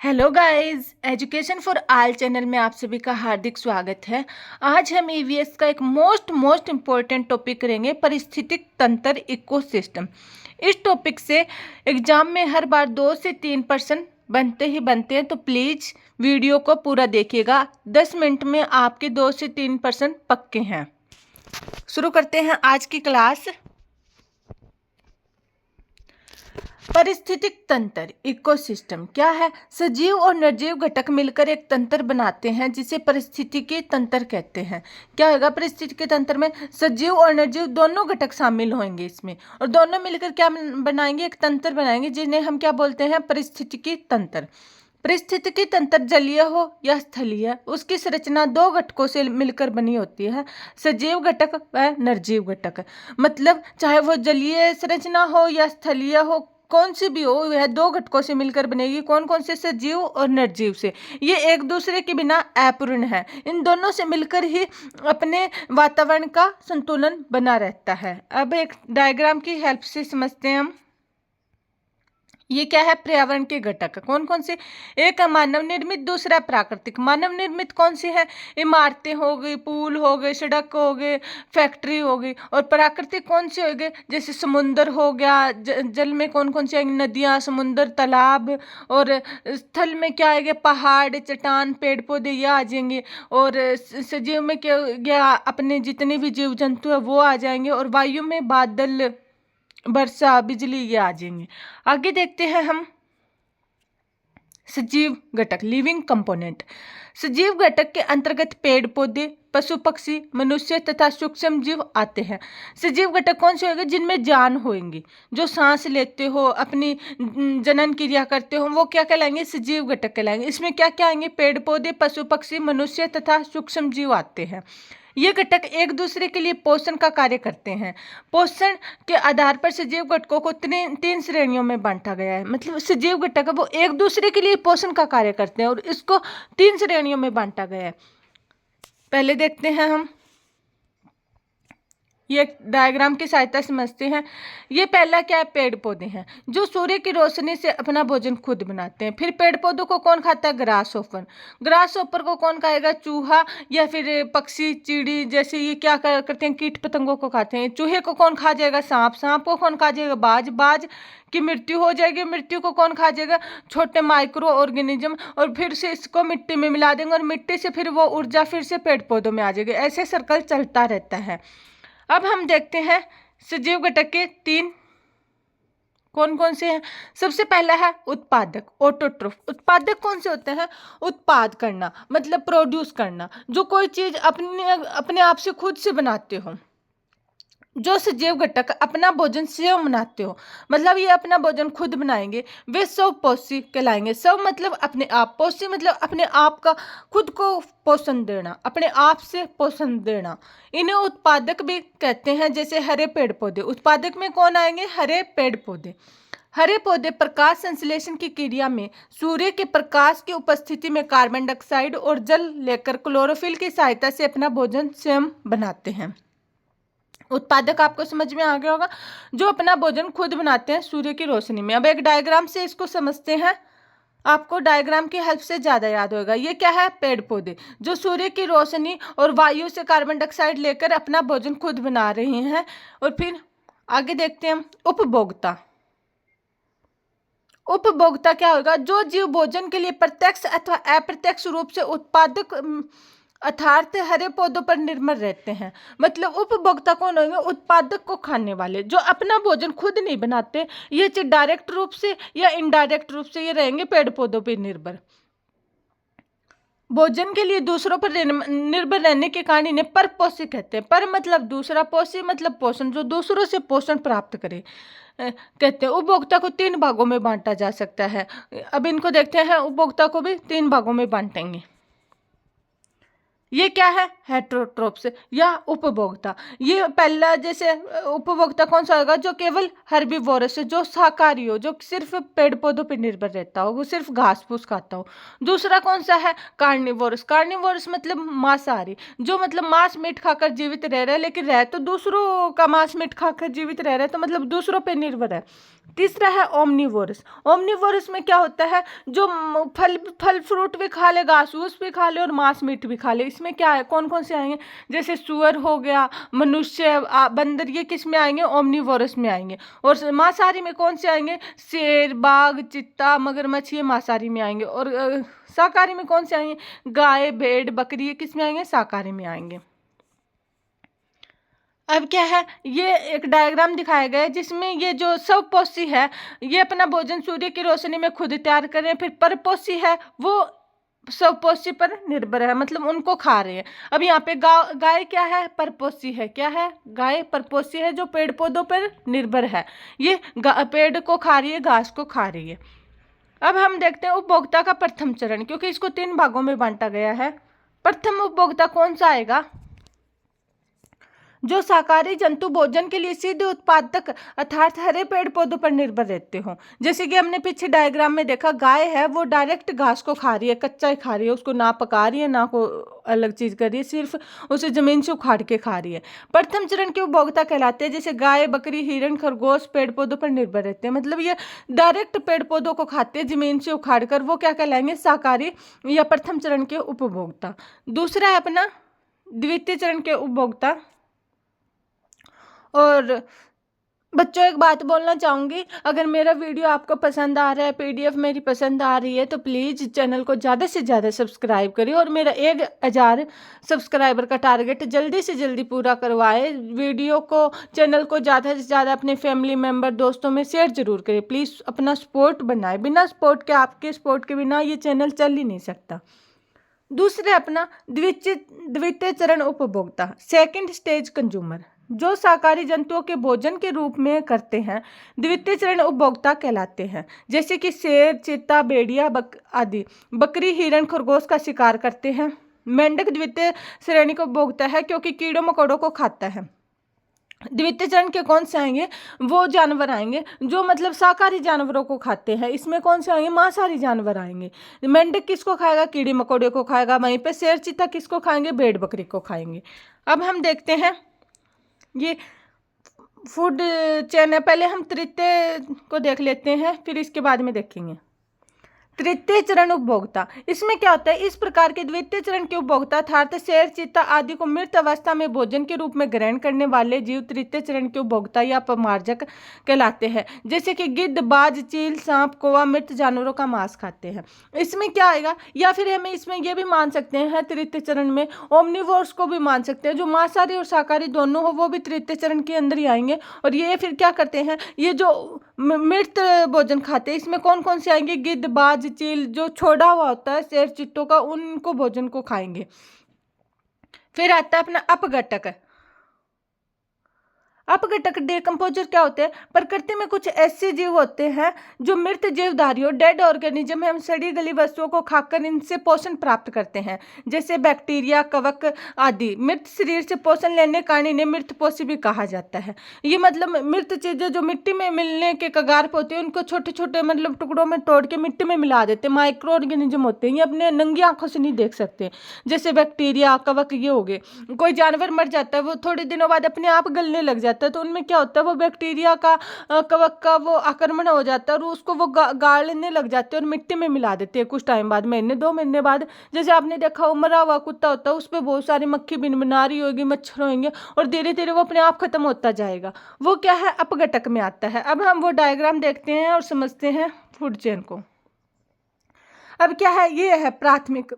Hello guys, education for all channel में आप सभी का हार्दिक स्वागत है। आज हम ईवीएस का एक मोस्ट इम्पोर्टेंट टॉपिक करेंगे, परिस्थितिक तंत्र इकोसिस्टम। इस टॉपिक से एग्जाम में हर बार 2 से 3 प्रश्न बनते हैं, तो प्लीज़ वीडियो को पूरा देखिएगा। 10 मिनट में आपके 2 से 3 प्रश्न पक्के हैं। शुरू करते हैं आज की क्लास। पारिस्थितिक तंत्र इकोसिस्टम क्या है? सजीव और निर्जीव घटक मिलकर एक तंत्र बनाते हैं जिसे पारिस्थितिकी तंत्र कहते हैं। क्या होगा पारिस्थितिकी तंत्र में? सजीव और निर्जीव दोनों घटक शामिल होंगे इसमें, और दोनों मिलकर क्या बनाएंगे? एक तंत्र बनाएंगे जिन्हें हम क्या बोलते हैं? पारिस्थितिकी तंत्र। पारिस्थितिकी तंत्र जलीय हो या स्थलीय, उसकी संरचना 2 घटकों से मिलकर बनी होती है, सजीव घटक व निर्जीव घटक। मतलब चाहे वो जलीय संरचना हो या स्थलीय हो, कौन सी भी हो, वह 2 घटकों से मिलकर बनेगी। कौन कौन से? सजीव और निर्जीव से। ये एक दूसरे के बिना अपूर्ण है। इन दोनों से मिलकर ही अपने वातावरण का संतुलन बना रहता है। अब एक डायग्राम की हेल्प से समझते हैं हम। ये क्या है? पर्यावरण के घटक कौन कौन से? एक है मानव निर्मित, दूसरा प्राकृतिक। मानव निर्मित कौन सी है? इमारतें हो गई, पुल हो गए, सड़क हो गए, फैक्ट्री हो गई। और प्राकृतिक कौन से हो गए? जैसे समुद्र हो गया, जल में कौन कौन सी आएंगी? नदियाँ, समुद्र, तालाब। और स्थल में क्या आएगा? पहाड़, चट्टान, पेड़ पौधे, ये आ जाएंगे। और सजीव में क्या गया? अपने जितने भी जीव जंतु है वो आ जाएंगे। और वायु में बादल, वर्षा, बिजली, ये आ जाएंगे। आगे देखते हैं हम सजीव घटक, लिविंग कंपोनेंट। सजीव घटक के अंतर्गत पेड़ पौधे, पशु पक्षी, मनुष्य तथा सूक्ष्म जीव आते हैं। सजीव घटक कौन से होंगे? जिनमें जान होंगी, जो सांस लेते हो, अपनी जनन क्रिया करते हो, वो क्या कहलाएंगे? सजीव घटक कहलाएंगे। इसमें क्या क्या आएंगे? पेड़ पौधे, पशु पक्षी, मनुष्य तथा सूक्ष्म जीव आते हैं। ये घटक एक दूसरे के लिए पोषण का कार्य करते हैं। पोषण के आधार पर सजीव घटकों को 3 श्रेणियों में बांटा गया है। मतलब सजीव घटक वो एक दूसरे के लिए पोषण का कार्य करते हैं और इसको 3 श्रेणियों में बांटा गया है। पहले देखते हैं हम, ये डायग्राम की सहायता समझते हैं। ये पहला क्या है? पेड़ पौधे हैं जो सूर्य की रोशनी से अपना भोजन खुद बनाते हैं। फिर पेड़ पौधों को कौन खाता है? ग्रास ऑपर। ग्रास ऑपर को कौन खाएगा? चूहा या फिर पक्षी, चिड़ी, जैसे ये क्या करते हैं? कीट पतंगों को खाते हैं। चूहे को कौन खा जाएगा? सांप। सांप को कौन खा जाएगा? बाज। बाज की मृत्यु हो जाएगी। मृत्यु को कौन खा जाएगा? छोटे माइक्रो ऑर्गेनिज्म। और फिर से इसको मिट्टी में मिला देंगे और मिट्टी से फिर वो ऊर्जा फिर से पेड़ पौधों में आ जाएगी। ऐसे सर्कल चलता रहता है। अब हम देखते हैं सजीव घटक के 3 कौन कौन से हैं। सबसे पहला है उत्पादक, ऑटोट्रोफ। उत्पादक कौन से होते हैं? उत्पाद करना, मतलब प्रोड्यूस करना, जो कोई चीज अपने आप से खुद से बनाते हो। जो सजीव घटक अपना भोजन स्वयं बनाते हो, मतलब ये अपना भोजन खुद बनाएंगे, वे स्वपोषी कहलाएंगे। स्व मतलब अपने आप, पोषी मतलब अपने आप का खुद को पोषण देना, अपने आप से पोषण देना। इन्हें उत्पादक भी कहते हैं। जैसे हरे पेड़ पौधे, उत्पादक में कौन आएंगे? हरे पेड़ पौधे। हरे पौधे प्रकाश संश्लेषण की क्रिया में सूर्य के प्रकाश की उपस्थिति में कार्बन डाइऑक्साइड और जल लेकर क्लोरोफिल की सहायता से अपना भोजन स्वयं बनाते हैं। उत्पादक आपको समझ में आ गया होगा, जो अपना भोजन खुद बनाते हैं सूर्य की रोशनी में। अब एक डायग्राम से इसको समझते हैं, आपको डायग्राम की हेल्प से ज़्यादा याद होगा। ये क्या है? पेड़ पौधे जो सूर्य की रोशनी और वायु से कार्बन डाइऑक्साइड लेकर अपना भोजन खुद बना रहे हैं। और फिर आगे देखते हैं हम उपभोक्ता। उपभोक्ता क्या होगा? जो जीव भोजन के लिए प्रत्यक्ष अथवा अप्रत्यक्ष रूप से उत्पादक अर्थात हरे पौधों पर निर्भर रहते हैं। मतलब उपभोक्ता कौन होंगे? उत्पादक को खाने वाले, जो अपना भोजन खुद नहीं बनाते। ये चाहे डायरेक्ट रूप से या इनडायरेक्ट रूप से ये रहेंगे पेड़ पौधों पर निर्भर। भोजन के लिए दूसरों पर निर्भर रहने के कारण इन्हें परपोषी कहते हैं। पर मतलब दूसरा, पोषी मतलब पोषण, जो दूसरों से पोषण प्राप्त करे कहते हैं। उपभोक्ता को 3 भागों में बांटा जा सकता है। अब इनको देखते हैं, उपभोक्ता को भी 3 भागों में बांटेंगे। ये क्या है? हेटेरोट्रोप्स या उपभोक्ता। ये पहला, जैसे उपभोक्ता कौन सा होगा? जो केवल हर्बीवोरस, जो शाकाहारी हो, जो सिर्फ पेड़ पौधों पर निर्भर रहता हो, वो सिर्फ घास फूस खाता हो। दूसरा कौन सा है? कार्निवोरस। कार्निवोरस मतलब मांसाहारी, जो मतलब मांस मीट खाकर जीवित रह रहा है, लेकिन रह तो दूसरों का मांस मीट खाकर जीवित रह रहा है, तो मतलब दूसरों पर निर्भर है। तीसरा है ओमनीवोरस। ओमनीवोरस में क्या होता है, जो फल फ्रूट भी खा ले, घास फूस भी खा ले और मांस मीट भी खा ले। इसमें क्या है, कौन कौन से आएंगे, जैसे सुअर हो गया, मनुष्य, बंदर, ये किस में आएंगे, ओमनीवोरस में आएंगे। और मांसाहारी में कौन से आएंगे, शेर, बाघ, चीता, मगरमच्छ, ये मांसाहारी में आएंगे। और शाकाहारी में कौन से आएंगे, गाय, भेड़, बकरी, ये किस में आएंगे, शाकाहारी में आएंगे। अब क्या है, ये एक डायग्राम दिखाया गया है जिसमें ये जो स्वपोषी है ये अपना भोजन सूर्य की रोशनी में खुद तैयार कर रहे हैं। फिर परपोषी है वो स्वपोषी पर निर्भर है, मतलब उनको खा रहे हैं। अब यहाँ पे गाय क्या है, परपोषी है। क्या है, गाय परपोषी है जो पेड़ पौधों पर निर्भर है। ये पेड़ को खा रही है, घास को खा रही है। अब हम देखते हैं उपभोक्ता का प्रथम चरण, क्योंकि इसको 3 भागों में बांटा गया है। प्रथम उपभोक्ता कौन सा आएगा, जो शाकाहारी जंतु भोजन के लिए सीधे उत्पादक अर्थात हरे पेड़ पौधों पर निर्भर रहते हो। जैसे कि हमने पीछे डायग्राम में देखा, गाय है वो डायरेक्ट घास को खा रही है, कच्चा ही खा रही है, उसको ना पका रही है ना को अलग चीज कर रही है, सिर्फ उसे जमीन से उखाड़ के खा रही है। प्रथम चरण के उपभोक्ता कहलाते हैं जैसे गाय, बकरी, हिरण, खरगोश पेड़ पौधों पर निर्भर रहते हैं, मतलब ये डायरेक्ट पेड़ पौधों को खाते हैं जमीन से उखाड़ कर। वो क्या कहलाएंगे, शाकाहारी या प्रथम चरण के उपभोक्ता। दूसरा है अपना द्वितीय चरण के उपभोक्ता। और बच्चों एक बात बोलना चाहूँगी, अगर मेरा वीडियो आपको पसंद आ रहा है, पीडीएफ मेरी पसंद आ रही है, तो प्लीज़ चैनल को ज़्यादा से ज़्यादा सब्सक्राइब करिए और मेरा 1000 सब्सक्राइबर का टारगेट जल्दी से जल्दी पूरा करवाए। वीडियो को, चैनल को ज़्यादा से ज़्यादा अपने फैमिली मेम्बर, दोस्तों में शेयर जरूर करिए। प्लीज़ अपना सपोर्ट बनाए, बिना सपोर्ट के, आपके सपोर्ट के बिना ये चैनल चल ही नहीं सकता। दूसरे अपना द्वितीय चरण उपभोक्ता, सेकंड स्टेज कंज्यूमर, जो शाकाहारी जंतुओं के भोजन के रूप में करते हैं, द्वितीय चरण उपभोक्ता कहलाते हैं। जैसे कि शेर, चीता, भेड़िया आदि। बकरी, हिरण, खरगोश का शिकार करते हैं। मेंढक द्वितीय श्रेणी का उपभोक्ता है क्योंकि कीड़ों मकोड़ों को खाता है। द्वितीय चरण के कौन से आएंगे, वो जानवर आएंगे जो मतलब शाकाहारी जानवरों को खाते हैं। इसमें कौन से आएंगे, मांसाहारी जानवर आएंगे। मेंढक किसको खाएगा, कीड़े मकोड़े को खाएगा। वहीं पे शेर, चीता किसको खाएंगे, भेड़ बकरी को खाएंगे। अब हम देखते हैं ये फूड चेन है। पहले हम तृतीय को देख लेते हैं, फिर इसके बाद में देखेंगे तृतीय चरण उपभोक्ता। इसमें क्या होता है, इस प्रकार के द्वितीय चरण के उपभोक्ता अर्थात शेर, चीता आदि को मृत अवस्था में भोजन के रूप में ग्रहण करने वाले जीव तृतीय चरण के उपभोक्ता या अपमार्जक कहलाते हैं। जैसे कि गिद्ध, बाज, चील, सांप, कौवा मृत जानवरों का मांस खाते हैं। इसमें क्या आएगा, या फिर हमें इसमें यह भी मान सकते हैं तृतीय चरण में ओमनिवोर्स को भी मान सकते हैं, जो मांसाहारी और शाकाहारी दोनों हो वो भी तृतीय चरण के अंदर ही आएंगे। और ये फिर क्या करते हैं, ये जो मृत भोजन खाते हैं, इसमें कौन कौन से आएंगे, गिद्ध, बाज, चील, जो छोड़ा हुआ होता है शेर चीतों का, उनको भोजन को खाएंगे। फिर आता है अपना अपघटक। अपघटक डिकम्पोजर क्या होते हैं, प्रकृति में कुछ ऐसे जीव होते हैं जो मृत जीवधारियों, डेड ऑर्गेनिज्म एवं सड़ी गली वस्तुओं को खाकर इनसे पोषण प्राप्त करते हैं। जैसे बैक्टीरिया, कवक आदि। मृत शरीर से पोषण लेने कारण इन्हें मृतपोषी भी कहा जाता है। ये मतलब मृत चीजें जो मिट्टी में मिलने के कगार पर होती है, उनको छोटे छोटे मतलब टुकड़ों में तोड़ के मिट्टी में मिला देते हैं। माइक्रो ऑर्गेनिज्म होते हैं, ये अपने नंगी आंखों से नहीं देख सकते। जैसे बैक्टीरिया, कवक, ये हो गए। कोई जानवर मर जाता है, वो थोड़े दिनों बाद अपने आप गलने लग जाता है, तो उनमें क्या होता है, वो बैक्टीरिया का, कवक का वो आक्रमण हो जाता है और उसको वो गाड़ने लग जाते हैं और मिट्टी में मिला देते हैं। कुछ टाइम बाद, महीने 2 महीने बाद, जैसे आपने देखा मरा हुआ कुत्ता होता है, उस पर बहुत सारी मक्खी बिनबिनारी होगी, मच्छर होंगे और धीरे धीरे वो अपने आप खत्म होता जाएगा। वो क्या है, अपघटक में आता है। अब हम वो डायग्राम देखते हैं और समझते हैं फूड चेन को। अब क्या है, ये है प्राथमिक,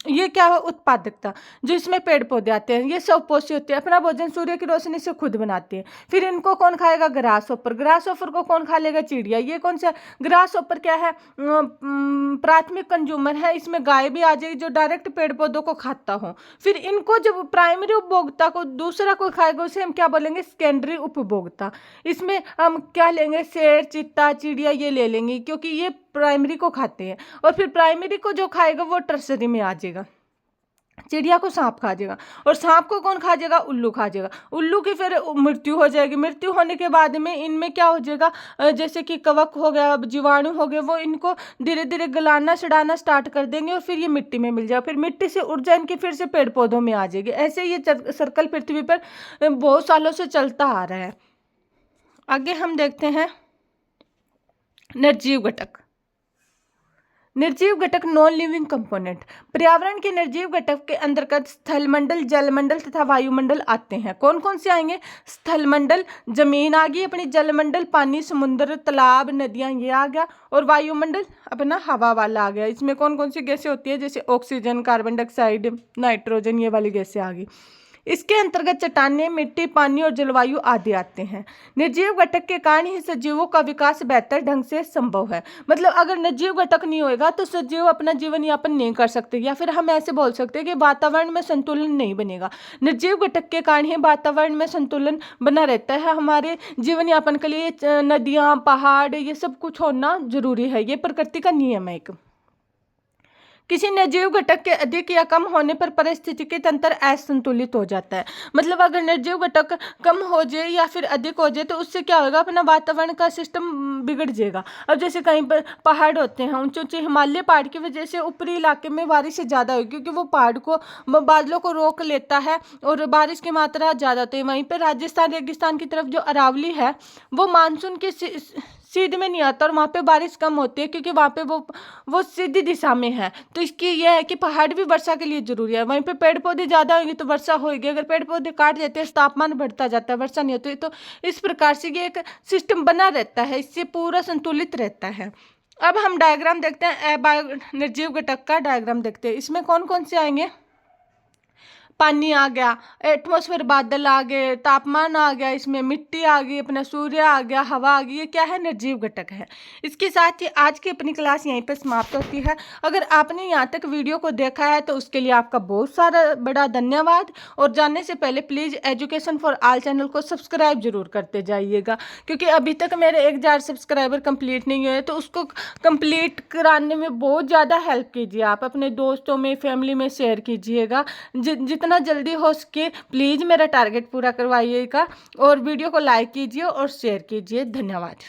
ये क्या है, उत्पादकता, जो इसमें पेड़ पौधे आते हैं। ये स्वपोषी होते हैं, अपना भोजन सूर्य की रोशनी से खुद बनाते हैं। फिर इनको कौन खाएगा, ग्रास ऑपर। ग्रास ऑपर को कौन खा लेगा, चिड़िया। ये कौन सा ग्रास ऑपर क्या है, प्राथमिक कंज्यूमर है। इसमें गाय भी आ जाएगी जो डायरेक्ट पेड़ पौधों को खाता हो। फिर इनको जब प्राइमरी उपभोक्ता को दूसरा कोई खाएगा, उसे हम क्या बोलेंगे, सेकेंडरी उपभोक्ता। इसमें हम क्या लेंगे, शेर, चीता, चिड़िया, ये ले लेंगे क्योंकि ये प्राइमरी को खाते हैं। और फिर प्राइमरी को जो खाएगा वो टर्सरी में आ जाएगा। चिड़िया को सांप खा जाएगा और सांप को कौन खा जाएगा, उल्लू खा जाएगा। उल्लू की फिर मृत्यु हो जाएगी। मृत्यु होने के बाद में इनमें क्या हो जाएगा, जैसे कि कवक हो गया, जीवाणु हो गए, वो इनको धीरे धीरे गलाना सड़ाना स्टार्ट कर देंगे और फिर ये मिट्टी में मिल जाएगा। फिर मिट्टी से ऊर्जा इनकी फिर से पेड़ पौधों में आ जाएगी। ऐसे ये सर्कल पृथ्वी पर बहुत सालों से चलता आ रहा है। आगे हम देखते हैं निर्जीव घटक। निर्जीव घटक नॉन लिविंग कंपोनेंट। पर्यावरण के निर्जीव घटक के अंतर्गत स्थलमंडल, जलमंडल तथा वायुमंडल आते हैं। कौन कौन से आएंगे? स्थलमंडल जमीन आ गई अपनी, जलमंडल पानी समुद्र तालाब नदियां ये आ गया, और वायुमंडल अपना हवा वाला आ गया। इसमें कौन कौन सी गैसें होती है? जैसे ऑक्सीजन, कार्बन डाइऑक्साइड, नाइट्रोजन, ये वाली गैसें आ गई। इसके अंतर्गत चट्टानें, मिट्टी, पानी और जलवायु आदि आते हैं। निर्जीव घटक के कारण ही सजीवों का विकास बेहतर ढंग से संभव है। मतलब अगर निर्जीव घटक नहीं होएगा तो सजीव अपना जीवन यापन नहीं कर सकते, या फिर हम ऐसे बोल सकते हैं कि वातावरण में संतुलन नहीं बनेगा। निर्जीव घटक के कारण ही वातावरण में संतुलन बना रहता है। हमारे जीवन यापन के लिए नदियाँ, पहाड़, ये सब कुछ होना जरूरी है। ये प्रकृति का नियम है एक। किसी निर्जीव घटक के अधिक या कम होने पर पारिस्थितिकी तंत्र असंतुलित हो जाता है। मतलब अगर निर्जीव घटक कम हो जाए या फिर अधिक हो जाए तो उससे क्या होगा? अपना वातावरण का सिस्टम बिगड़ जाएगा। अब जैसे कहीं पर पहाड़ होते हैं, ऊंचे ऊंचे हिमालय पहाड़ की वजह से ऊपरी इलाके में बारिश ज़्यादा होगी, क्योंकि वो पहाड़ को बादलों को रोक लेता है और बारिश की मात्रा ज़्यादा होती है। वहीं पर राजस्थान रेगिस्तान की तरफ जो अरावली है वो मानसून के सीध में नहीं आता और वहाँ पे बारिश कम होती है, क्योंकि वहाँ पे वो सीधी दिशा में है। तो इसकी यह है कि पहाड़ भी वर्षा के लिए जरूरी है। वहीं पे पेड़ पौधे ज़्यादा होंगे तो वर्षा होगी, अगर पेड़ पौधे काट देते हैं तापमान बढ़ता जाता है, वर्षा नहीं होती। तो इस प्रकार से ये एक सिस्टम बना रहता है, इससे पूरा संतुलित रहता है। अब हम डायग्राम देखते हैं, निर्जीव घटक का डायग्राम देखते हैं। इसमें कौन कौन से आएंगे? पानी आ गया, एटमॉस्फेयर बादल आ गए, तापमान आ गया, इसमें मिट्टी आ गई, अपना सूर्य आ गया, हवा आ गई। ये क्या है? निर्जीव घटक है। इसके साथ ही आज की अपनी क्लास यहीं पर समाप्त होती है। अगर आपने यहाँ तक वीडियो को देखा है तो उसके लिए आपका बहुत सारा बड़ा धन्यवाद। और जानने से पहले please education for all channel को सब्सक्राइब जरूर करते जाइएगा, क्योंकि अभी तक मेरे 1000 सब्सक्राइबर कंप्लीट नहीं हुए। तो उसको कंप्लीट कराने में बहुत ज़्यादा हेल्प कीजिए। आप अपने दोस्तों में, फैमिली में शेयर कीजिएगा। जितना जल्दी हो सके प्लीज़ मेरा टारगेट पूरा करवाइएगा, और वीडियो को लाइक कीजिए और शेयर कीजिए। धन्यवाद।